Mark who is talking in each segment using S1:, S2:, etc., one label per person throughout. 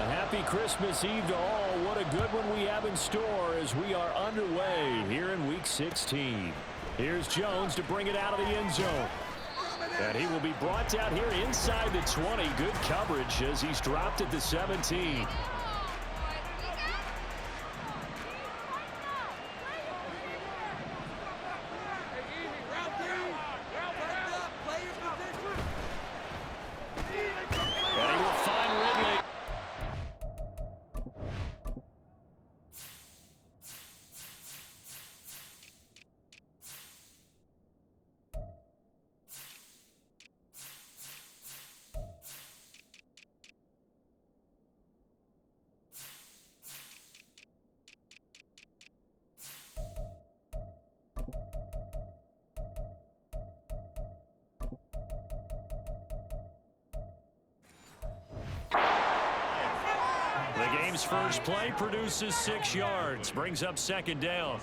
S1: Happy Christmas Eve to all. What a good one we have in store as we are underway here in Week 16. Here's Jones to bring it out of the end zone. And he will be brought down here inside the 20. Good coverage as he's dropped at the 17. The game's first play produces 6 yards, brings up second down.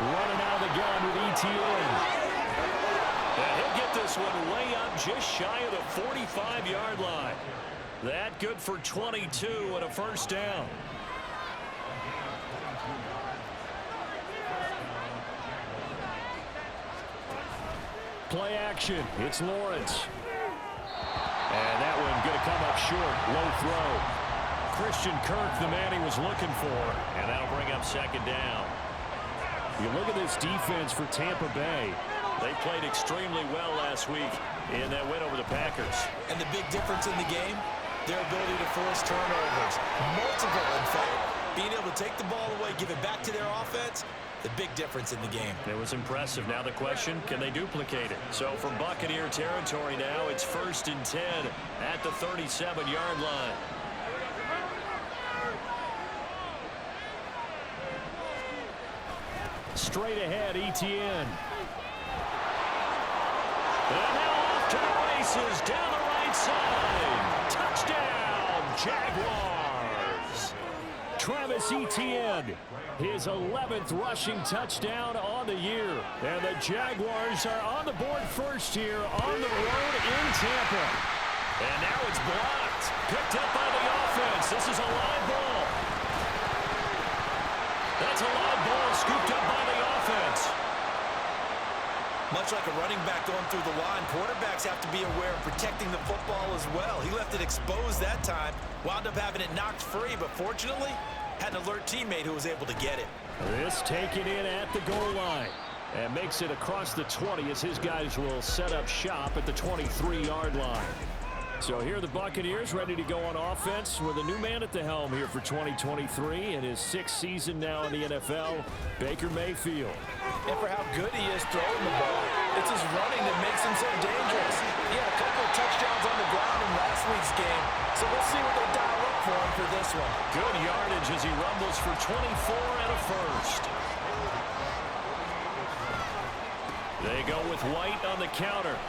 S1: Running out of the gun with ETN. And he'll get this one way up just shy of the 45-yard line. That good for 22 and a first down. Play action. It's Lawrence. And that one going to come up short. Low throw. Christian Kirk, the man he was looking for. And that'll bring up second down. You look at this defense for Tampa Bay. They played extremely well last week in that win over the Packers.
S2: And the big difference in the game, their ability to force turnovers. Multiple, in fact. Being able to take the ball away, give it back to their offense, the big difference in the game.
S1: It was impressive. Now the question, can they duplicate it? So from Buccaneer territory now, it's 1st and 10 at the 37-yard line. Straight ahead, ETN. And now off to the races down the right side. Touchdown, Jaguars. Travis Etienne, his 11th rushing touchdown on the year. And the Jaguars are on the board first here on the road in Tampa. And now it's blocked. Picked up by the offense. This is a live ball. That's a live ball scooped up by the offense.
S2: Much like a running back going through the line, quarterbacks have to be aware of protecting the football as well. He left it exposed that time, wound up having it knocked free, but fortunately, had an alert teammate who was able to get it.
S1: This taken in at the goal line and makes it across the 20 as his guys will set up shop at the 23-yard line. So here are the Buccaneers ready to go on offense with a new man at the helm here for 2023 in his 6th season now in the NFL, Baker Mayfield.
S2: And for how good he is throwing the ball, it's his running that makes him so dangerous. He had a couple of touchdowns on the ground in last week's game, so we'll see what they dial up for him for this one.
S1: Good yardage as he rumbles for 24 and a first. They go with White on the counter.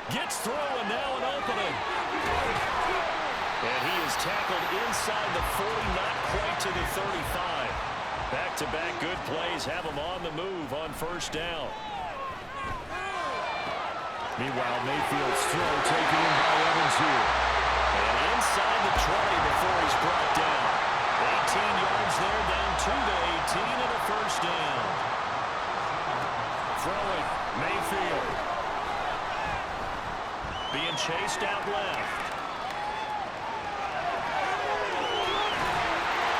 S1: Gets through and now an opening. And he is tackled inside the 40, not quite to the 35. Back-to-back good plays have him on the move on first down. Meanwhile, Mayfield's throw taken in by Evans here. And inside the 20 before he's brought down. 18 yards there, down to the 18 and a first down. Throwing, Mayfield. Being chased out left.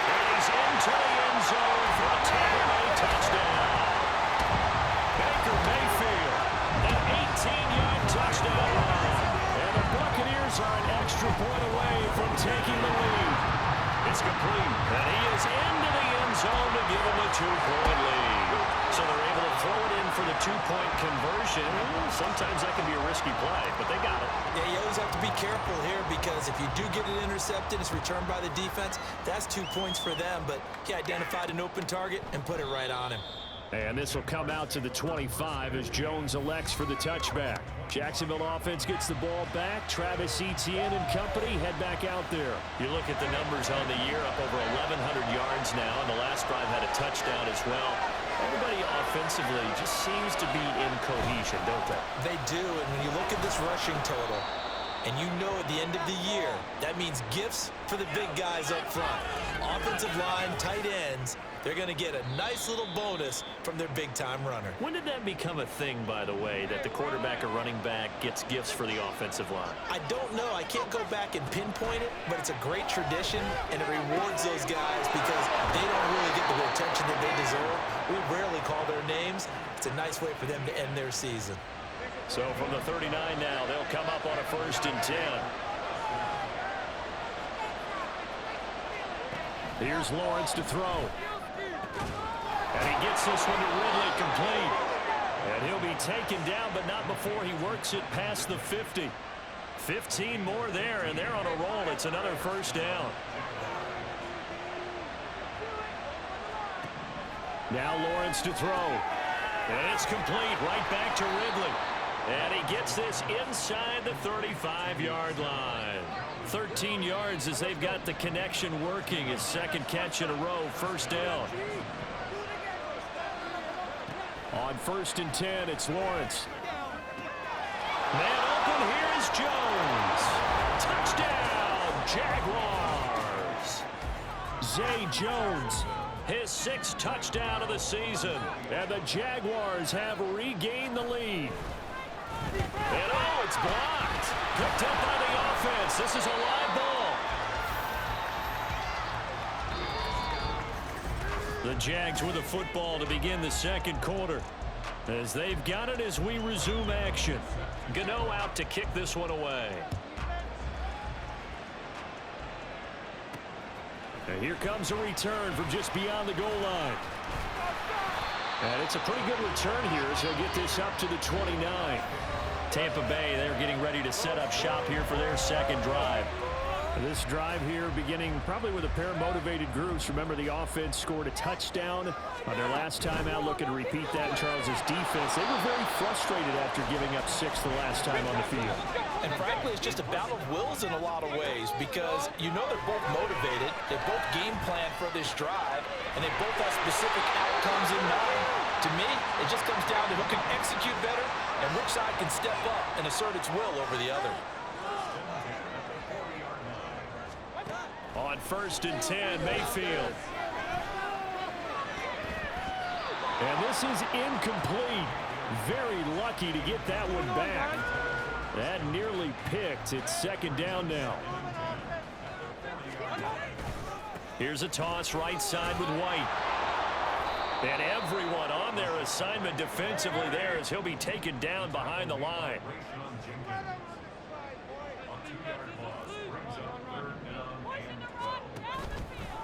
S1: And he's into the end zone for a Tampa Bay touchdown. Baker Mayfield, an 18-yard touchdown run. And the Buccaneers are an extra point away from taking the lead. It's complete, and he is into the end zone to give them a 2-point lead. So they're able to throw it in for the 2-point conversion. Sometimes that can be a risky play, but they got it.
S2: Yeah, you always have to be careful here because if you do get it intercepted, it's returned by the defense, that's 2 points for them. But he identified an open target and put it right on him.
S1: And this will come out to the 25 as Jones elects for the touchback. Jacksonville offense gets the ball back. Travis Etienne and company head back out there. You look at the numbers on the year, up over 1,100 yards now, and the last drive had a touchdown as well. Everybody offensively just seems to be in cohesion, don't they?
S2: They do, and when you look at this rushing total, and you know at the end of the year, that means gifts for the big guys up front. Offensive line, tight ends, they're going to get a nice little bonus from their big-time runner.
S1: When did that become a thing, by the way, that the quarterback or running back gets gifts for the offensive line?
S2: I don't know. I can't go back and pinpoint it, but it's a great tradition, and it rewards those guys because they don't really get the attention that they deserve. We rarely call their names. It's a nice way for them to end their season.
S1: So from the 39 now, they'll come up on a 1st and 10. Here's Lawrence to throw. And he gets this one to Ridley complete. And he'll be taken down, but not before he works it past the 50. 15 more there, and they're on a roll. It's another 1st down. Now Lawrence to throw. And it's complete right back to Ridley. And he gets this inside the 35-yard line. 13 yards as they've got the connection working. His 2nd catch in a row, 1st down. On 1st and 10, it's Lawrence. Man open, here is Jones. Touchdown, Jaguars. Zay Jones, his 6th touchdown of the season. And the Jaguars have regained the lead. And oh, it's blocked. Picked up by the offense. This is a live ball. The Jags with the football to begin the 2nd quarter. As they've got it as we resume action. Gano out to kick this one away. And here comes a return from just beyond the goal line. And it's a pretty good return here as they'll get this up to the 29. Tampa Bay, they're getting ready to set up shop here for their 2nd drive. This drive here beginning probably with a pair of motivated groups. Remember, the offense scored a touchdown on their last time out. Looking to repeat that in Charles's defense. They were very frustrated after giving up 6 the last time on the field.
S2: And frankly, it's just a battle of wills in a lot of ways because you know they're both motivated. They both game plan for this drive, and they both have specific outcomes in mind. To me, it just comes down to who can execute better and which side can step up and assert its will over the other.
S1: On 1st and 10, Mayfield. And this is incomplete. Very lucky to get that one back. That nearly picked. It's 2nd down now. Here's a toss right side with White. And everyone on their assignment defensively there as he'll be taken down behind the line.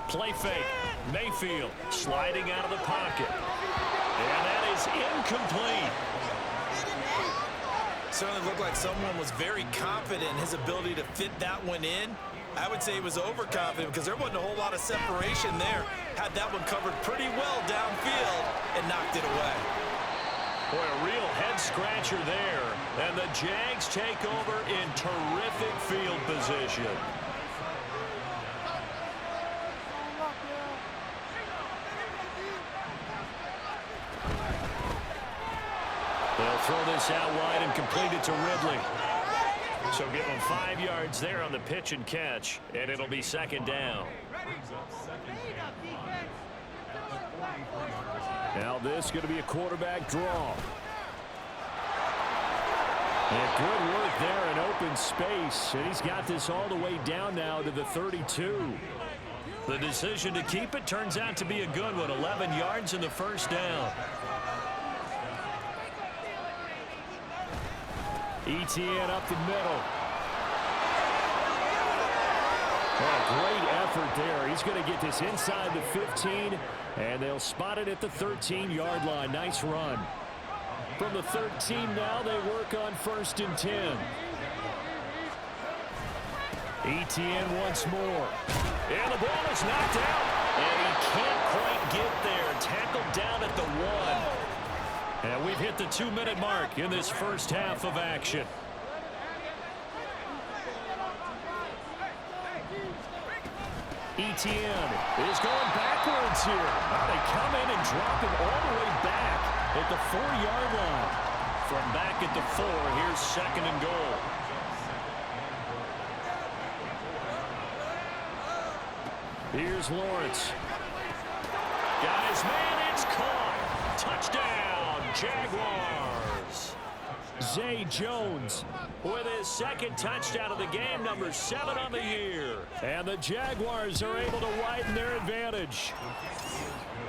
S1: Play fake. Mayfield sliding out of the pocket. And that is incomplete.
S2: Certainly looked like someone was very confident in his ability to fit that one in. I would say he was overconfident because there wasn't a whole lot of separation there. Had that one covered pretty well downfield and knocked it away.
S1: Boy, a real head-scratcher there. And the Jags take over in terrific field position. They'll throw this out wide and complete it to Ridley. So give him 5 yards there on the pitch and catch, and it'll be 2nd down. Now this is going to be a quarterback draw. And good work there in open space, and he's got this all the way down now to the 32. The decision to keep it turns out to be a good one. 11 yards in the 1st down. ETN up the middle. Oh, great effort there. He's going to get this inside the 15, and they'll spot it at the 13-yard line. Nice run. From the 13 now, they work on 1st and 10. ETN once more. And the ball is knocked out. And he can't quite get there. Tackled down at the 1. And we've hit the 2-minute mark in this first half of action. Etienne is going backwards here. They come in and drop him all the way back at the 4-yard line. From back at the 4, here's 2nd and goal. Here's Lawrence. Guys, man, it's caught. Touchdown, Jaguars. Zay Jones with his 2nd touchdown of the game, number 7 on the year. And the Jaguars are able to widen their advantage.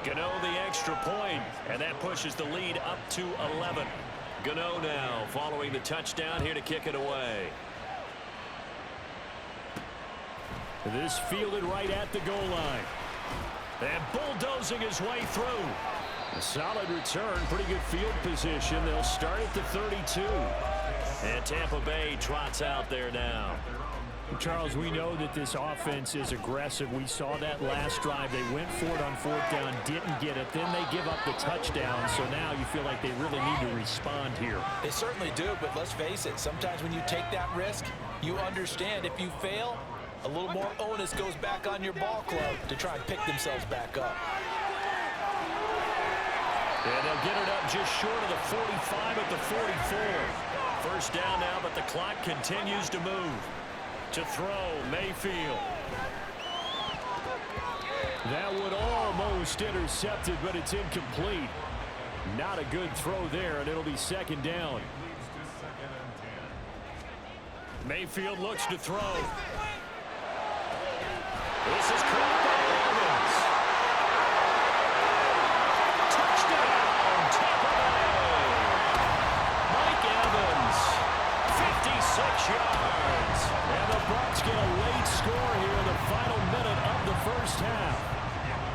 S1: Gano the extra point, and that pushes the lead up to 11. Gano now following the touchdown here to kick it away. This fielded right at the goal line. And bulldozing his way through. A solid return, pretty good field position. They'll start at the 32. And Tampa Bay trots out there now. Charles, we know that this offense is aggressive. We saw that last drive. They went for it on 4th down, didn't get it. Then they give up the touchdown. So now you feel like they really need to respond here.
S2: They certainly do, but let's face it. Sometimes when you take that risk, you understand if you fail, a little more onus goes back on your ball club to try and pick themselves back up.
S1: And they'll get it up just short of the 45 at the 44. First down now, but the clock continues to move. To throw, Mayfield. That would almost intercepted, but it's incomplete. Not a good throw there, and it'll be 2nd down. Mayfield looks to throw. This is caught by Evans. Touchdown, Tampa Bay. Mike Evans, 56 yards. And the Bucs get a late score here in the final minute of the first half.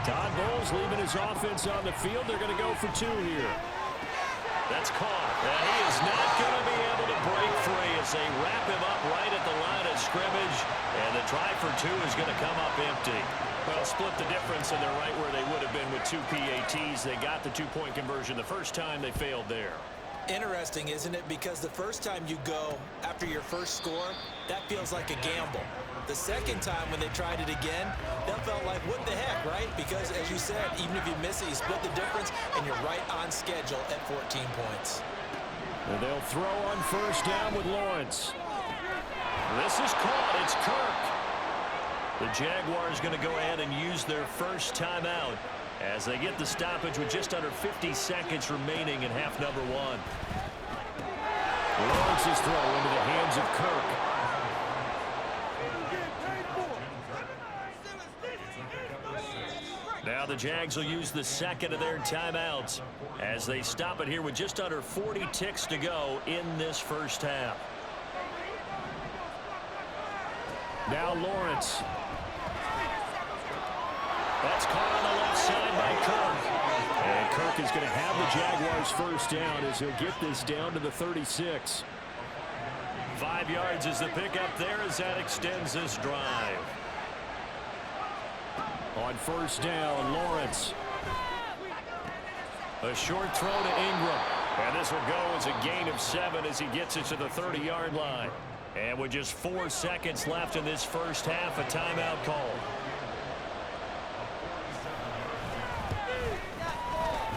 S1: Todd Bowles leaving his offense on the field. They're going to go for 2 here. That's caught. And he is not going to be able to break free as they wrap him up right at the line of scrimmage. And the try for 2 is going to come up empty. Well, split the difference, and they're right where they would have been with 2 PATs. They got the 2-point conversion the first time. They failed there.
S2: Interesting, isn't it? Because the first time you go after your first score, that feels like a gamble. The second time when they tried it again, that felt like, what the heck, right? Because, as you said, even if you miss it, you split the difference, and you're right on schedule at 14 points.
S1: And they'll throw on first down with Lawrence. This is caught. It's Kirk. The Jaguars going to go ahead and use their first timeout as they get the stoppage with just under 50 seconds remaining in half number 1. Lawrence's throw into the hands of Kirk. Now the Jags will use the 2nd of their timeouts as they stop it here with just under 40 ticks to go in this first half. Now Lawrence. That's caught on the left side by Kirk. And Kirk is going to have the Jaguars first down as he'll get this down to the 36. 5 yards is the pickup there as that extends this drive. On first down, Lawrence. A short throw to Ingram. And this will go as a gain of 7 as he gets it to the 30-yard line. And with just 4 seconds left in this first half, a timeout call.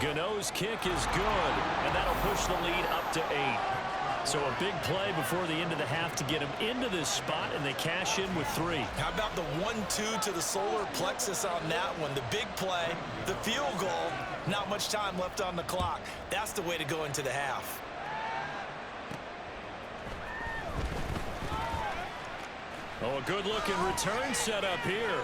S1: Gano's kick is good, and that'll push the lead up to 8. So a big play before the end of the half to get him into this spot, and they cash in with 3.
S2: How about the 1-2 to the solar plexus on that one? The big play, the field goal, not much time left on the clock. That's the way to go into the half.
S1: Oh, a good-looking return set up here.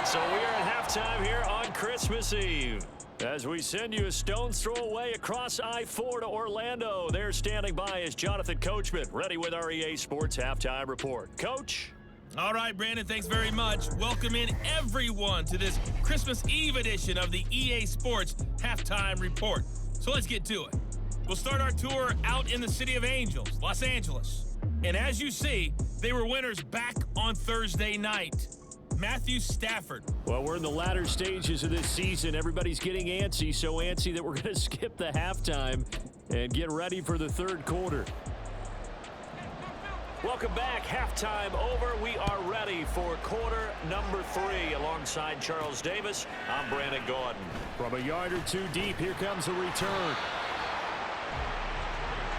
S1: So we are at halftime here on Christmas Eve. As we send you a stone's throw away across I-4 to Orlando. There standing by is Jonathan Coachman, ready with our EA Sports Halftime Report. Coach?
S3: All right, Brandon, thanks very much. Welcome in everyone to this Christmas Eve edition of the EA Sports Halftime Report. So let's get to it. We'll start our tour out in the City of Angels, Los Angeles. And as you see, they were winners back on Thursday night. Matthew Stafford.
S1: Well, we're in the latter stages of this season. Everybody's getting antsy, so antsy that we're going to skip the halftime and get ready for the third quarter. Welcome back. Halftime over. We are ready for quarter number 3. Alongside Charles Davis, I'm Brandon Gaudin. From a yard or two deep, here comes the return.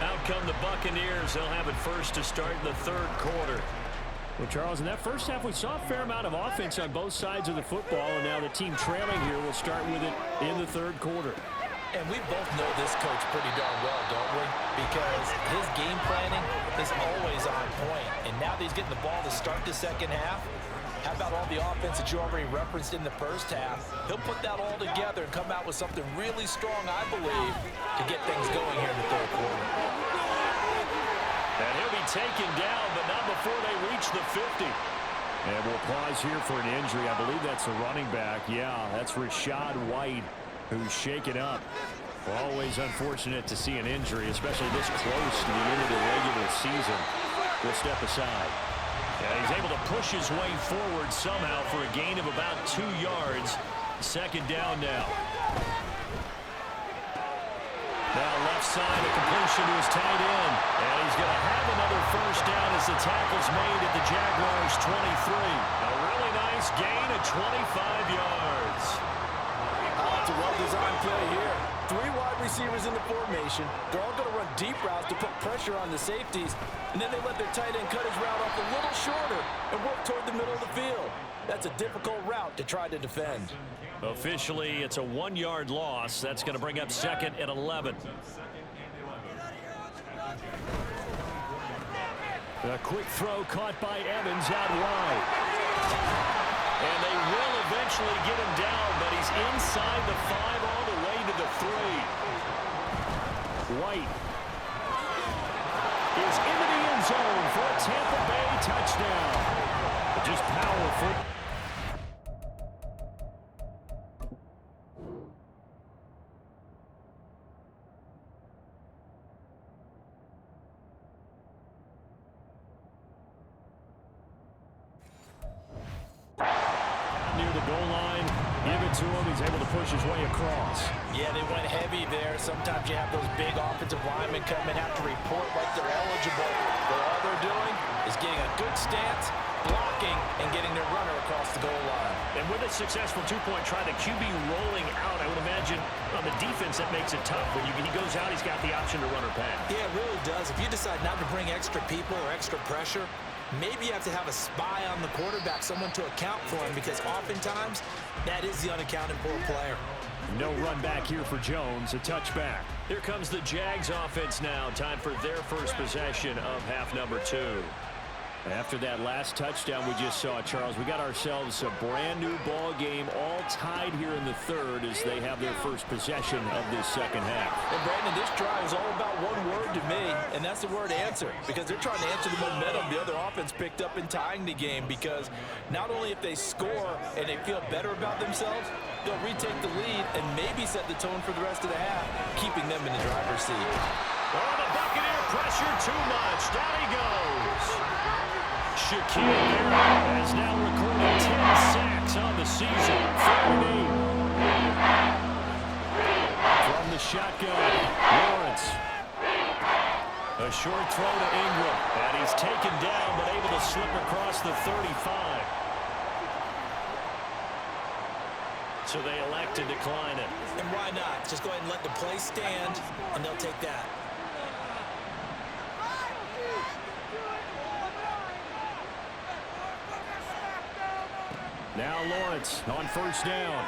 S1: Out come the Buccaneers. They'll have it first to start in the third quarter. Well, Charles, in that first half, we saw a fair amount of offense on both sides of the football, and now the team trailing here will start with it in the third quarter.
S2: And we both know this coach pretty darn well, don't we? Because his game planning is always on point. And now that he's getting the ball to start the second half, how about all the offense that you already referenced in the first half? He'll put that all together and come out with something really strong, I believe, to get things going here in the third quarter.
S1: And he'll be taken down, but not before they reach the 50. And we'll pause here for an injury. I believe that's a running back. Yeah, that's Rachaad White, who's shaken up. Always unfortunate to see an injury, especially this close to the end of the regular season. We'll step aside. And he's able to push his way forward somehow for a gain of about 2 yards. Second down now. Now left side, a completion to his tight end. And he's going to have another first down as the tackle's made at the Jaguars' 23. A really nice gain of 25 yards.
S2: It's a well-designed play here. 3 wide receivers in the formation. They're all going to run deep routes to put pressure on the safeties. And then they let their tight end cut his route off a little shorter and work toward the middle of the field. That's a difficult route to try to defend.
S1: Officially, it's a 1-yard loss. That's going to bring up second and 11. A quick throw caught by Evans out wide. And they will eventually get him down, but he's inside the 5 all the way to the 3. White is into the end zone for a Tampa Bay touchdown. Just powerful. Near the goal line, give it to him. He's able to push his way across.
S2: Yeah, they went heavy there. Sometimes you have those big offensive linemen come and have to report like they're eligible. But all they're doing is getting a good stance, blocking, and getting their runner across the goal line.
S1: And with a successful 2-point try, the QB rolling out, I would imagine on the defense that makes it tough. When he goes out, he's got the option to run or pass.
S2: Yeah, it really does. If you decide not to bring extra people or extra pressure, maybe you have to have a spy on the quarterback, someone to account for him, because oftentimes that is the unaccounted for player.
S1: No run back here for Jones, a touchback. Here comes the Jags offense now. Time for their first possession of half number 2. After that last touchdown we just saw, Charles, we got ourselves a brand new ball game, all tied here in the third as they have their first possession of this second half.
S2: And Brandon, this drive is all about one word to me, and that's the word answer, because they're trying to answer the momentum the other offense picked up in tying the game, because not only if they score and they feel better about themselves, they'll retake the lead and maybe set the tone for the rest of the half, keeping them in the driver's seat.
S1: Oh, the Buccaneer pressure too much. Down he goes. Shaquille Barrett has now recorded 10 sacks on the season. 38. From the shotgun, Lawrence. A short throw to Ingram. And he's taken down, but able to slip across the 35. So they elect to decline it.
S2: And why not? Just go ahead and let the play stand, and they'll take that.
S1: Now Lawrence on first down.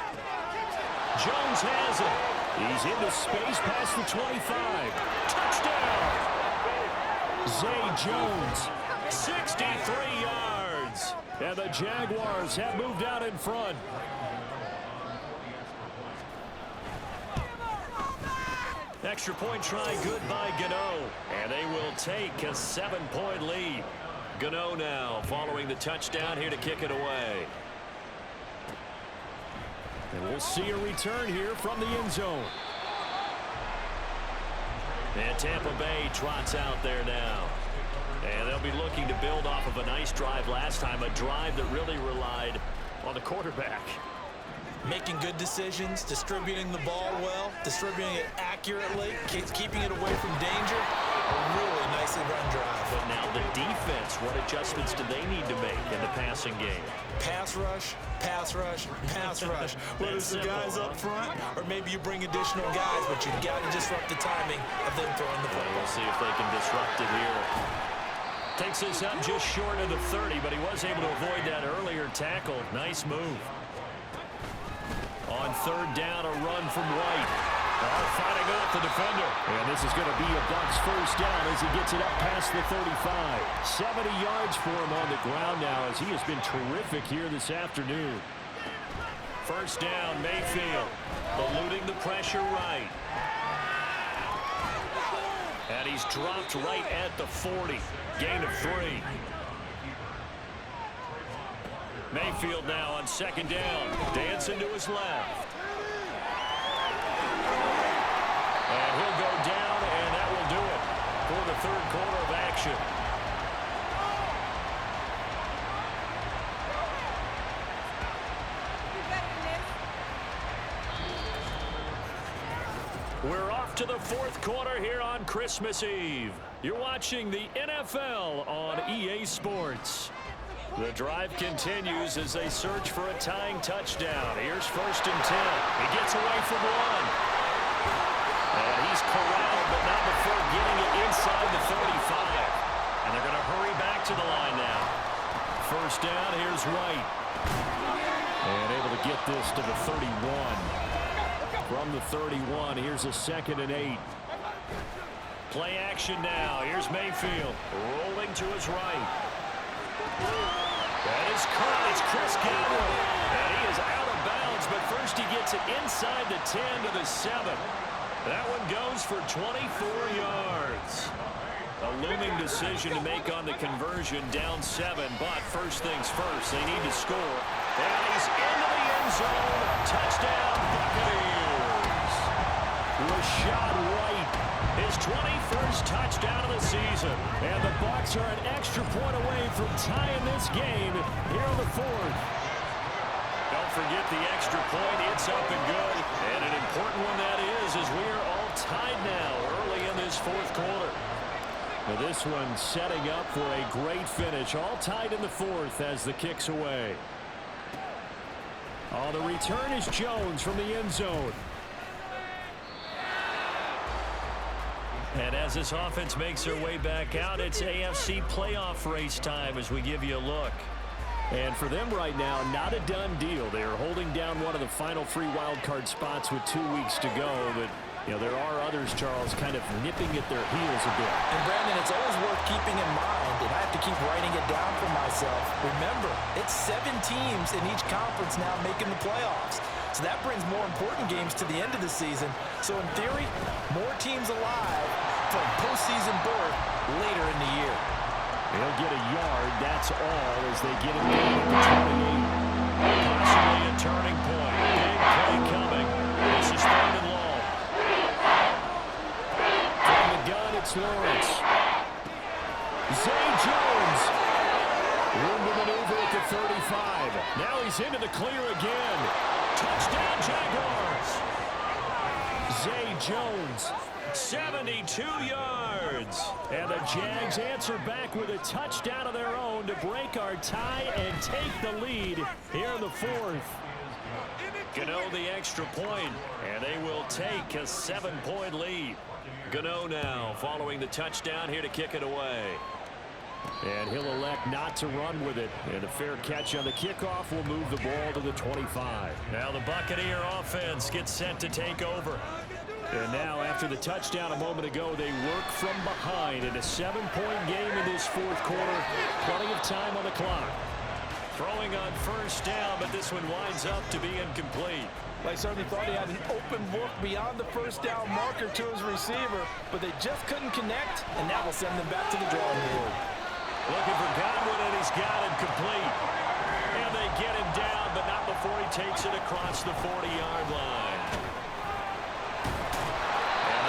S1: Jones has it. He's into space past the 25. Touchdown! Zay Jones, 63 yards. And the Jaguars have moved out in front. Extra point try good by Gano. And they will take a 7-point lead. Gano now following the touchdown here to kick it away. And we'll see a return here from the end zone. And Tampa Bay trots out there now. And they'll be looking to build off of a nice drive last time, a drive that really relied on the quarterback.
S2: Making good decisions, distributing the ball well, distributing it accurately, keeping it away from danger. A really nicely run drive.
S1: But now the defense, what adjustments do they need to make in the passing game?
S2: Pass rush, pass rush, pass rush. Whether it's the guys up front or maybe you bring additional guys, but you've got to disrupt the timing of them throwing the football.
S1: We'll see if they can disrupt it here. Takes us up just short of the 30, but he was able to avoid that earlier tackle. Nice move. On third down, a run from White. Fighting off the defender. And this is going to be a Bucs first down as he gets it up past the 35. 70 yards for him on the ground now as he has been terrific here this afternoon. First down, Mayfield. Eluding the pressure right. And he's dropped right at the 40. Gain of 3. Mayfield now on second down. Dancing to his left. And he'll go down, and that will do it for the third quarter of action. We're off to the fourth quarter here on Christmas Eve. You're watching the NFL on EA Sports. The drive continues as they search for a tying touchdown. Here's first and 10. He gets away from one. And he's corralled, but not before getting it inside the 35. And they're going to hurry back to the line now. First down, here's White. And able to get this to the 31. From the 31, here's a 2nd and 8. Play action now. Here's Mayfield rolling to his right. That is caught. It's Chris Godwin. And he is out of bounds, but first he gets it inside the 10 to the 7. That one goes for 24 yards. A looming decision to make on the conversion, down 7, but first things first, they need to score. And he's into the end zone. Touchdown, Buccaneers. Rashad White, his 21st touchdown of the season. And the Bucs are an extra point away from tying this game here in the fourth. Don't forget the extra point. It's up and good. And an important one that is we are all tied now early in this fourth quarter. Now this one setting up for a great finish. All tied in the fourth as the kick's away. Oh, the return is Jones from the end zone. And as this offense makes their way back out, it's AFC playoff race time as we give you a look. And for them right now, not a done deal. They are holding down one of the final 3 wild card spots with 2 weeks to go. But, you know, there are others, Charles, kind of nipping at their heels a bit.
S2: And, Brandon, it's always worth keeping in mind, and I have to keep writing it down for myself. Remember, it's 7 teams in each conference now making the playoffs. So that brings more important games to the end of the season. So, in theory, more teams alive for a postseason berth later in the year.
S1: He'll get a yard, that's all, as they get him down at the 28. Possibly a turning point. Big play coming. This is 3rd and long. From the gun, it's Lawrence. Zay Jones. Room to maneuver at the 35. Now he's into the clear again. Touchdown, Jaguars. Zay Jones. 72 yards. And the Jags answer back with a touchdown of their own to break our tie and take the lead here in the fourth. Gano the extra point, and they will take a 7-point lead. Gano now following the touchdown here to kick it away. And he'll elect not to run with it. And a fair catch on the kickoff will move the ball to the 25. Now the Buccaneer offense gets set to take over. And now, after the touchdown a moment ago, they work from behind in a 7-point game in this fourth quarter. Plenty of time on the clock. Throwing on first down, but this one winds up to be incomplete.
S2: They certainly thought he had an open look beyond the first down marker to his receiver, but they just couldn't connect, and that will send them back to the drawing board.
S1: Looking for Godwin, and he's got him complete. And they get him down, but not before he takes it across the 40-yard line.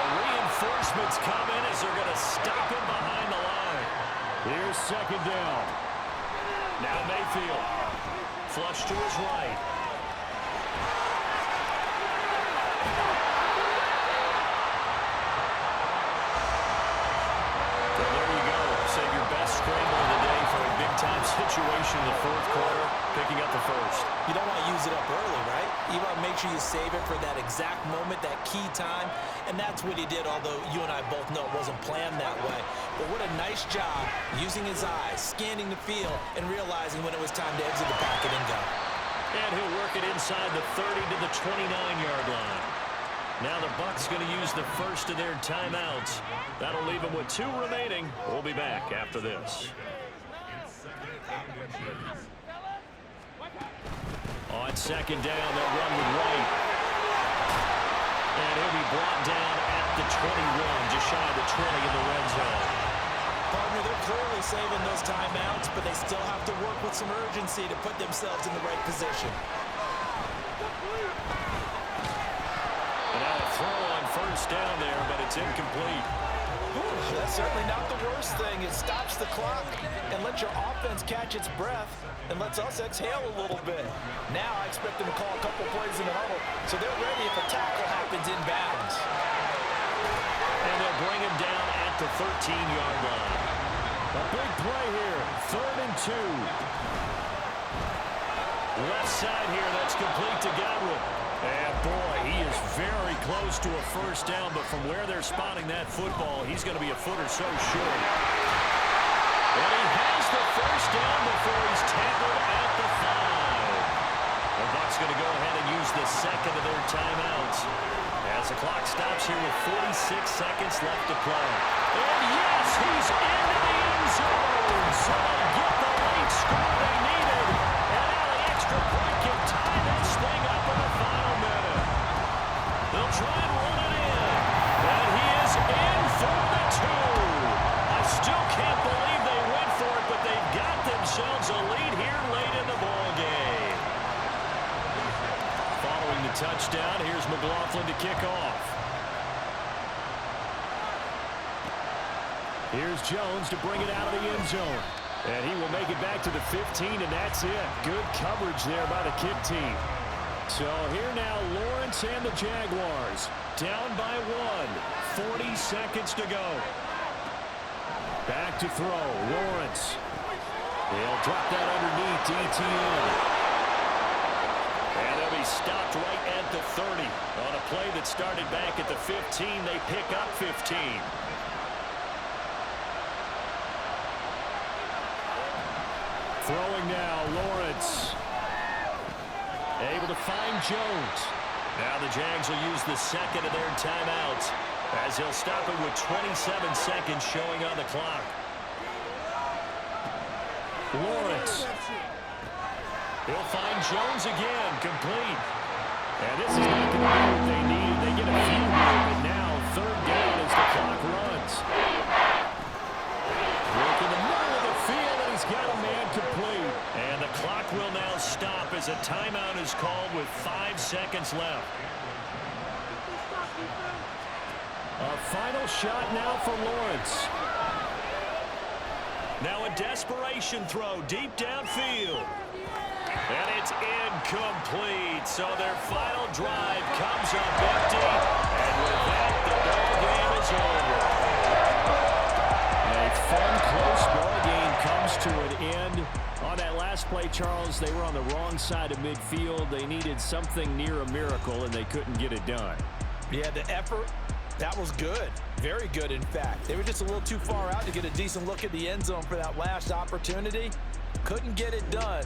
S1: Reinforcements come in as they're going to stop him behind the line. Here's second down. Now Mayfield. Flush to his right. situation in the fourth quarter, picking up the first.
S2: You don't want to use it up early, right? You want to make sure you save it for that exact moment, that key time, and that's what he did, although you and I both know it wasn't planned that way. But what a nice job using his eyes, scanning the field, and realizing when it was time to exit the pocket and go.
S1: And he'll work it inside the 30 to the 29-yard line. Now the Bucs going to use the first of their timeouts. That'll leave them with 2 remaining. We'll be back after this. On second down, they'll run with White. And he'll be brought down at the 21, just shy of the 20 in the red zone.
S2: Partner, they're clearly saving those timeouts, but they still have to work with some urgency to put themselves in the right position.
S1: And now a throw on first down there, but it's incomplete.
S2: Ooh, that's certainly not the worst thing. It stops the clock and lets your offense catch its breath and lets us exhale a little bit. Now I expect them to call a couple plays in the huddle, so they're ready if a tackle happens in bounds.
S1: And they'll bring him down at the 13-yard line. A big play here, 3rd and 2. Left side here, that's complete to Godwin. And boy, he is very close to a first down, but from where they're spotting that football, he's going to be a foot or so short. And he has the first down before he's tackled at the 5. The Bucs going to go ahead and use the second of their timeouts as the clock stops here with 46 seconds left to play. And yes, he's into the end zone. So they get the late score they needed. And now the extra point can tie this thing up in the final minute. They'll try and run it in. And he is in for the 2. I still can't believe they went for it, but they've got themselves a lead here late in the ball game. Following the touchdown, here's McLaughlin to kick off. Here's Jones to bring it out of the end zone. And he will make it back to the 15, and that's it. Good coverage there by the kick team. So here now, Lawrence and the Jaguars. Down by 1. 40 seconds to go. Back to throw. Lawrence. They'll drop that underneath to ETN. And they'll be stopped right at the 30. On a play that started back at the 15, they pick up 15. Throwing now, Lawrence. Able to find Jones. Now the Jags will use the second of their timeouts as he'll stop it with 27 seconds showing on the clock. Lawrence. He'll find Jones again, complete. And this is not going to be what they need. They get a few here, but now 3rd down as the clock runs. Work in the middle of the field, and he's got a man complete. And the clock will now stop as a timeout is called with 5 seconds left. A final shot now for Lawrence. Now a desperation throw deep downfield. And it's incomplete. So their final drive comes up empty. And with that, the ball game is over. A fun, close ball game comes to an end. On that last play, Charles, they were on the wrong side of midfield. They needed something near a miracle, and they couldn't get it done.
S2: Yeah, the effort, that was good. Very good, in fact. They were just a little too far out to get a decent look at the end zone for that last opportunity. Couldn't get it done.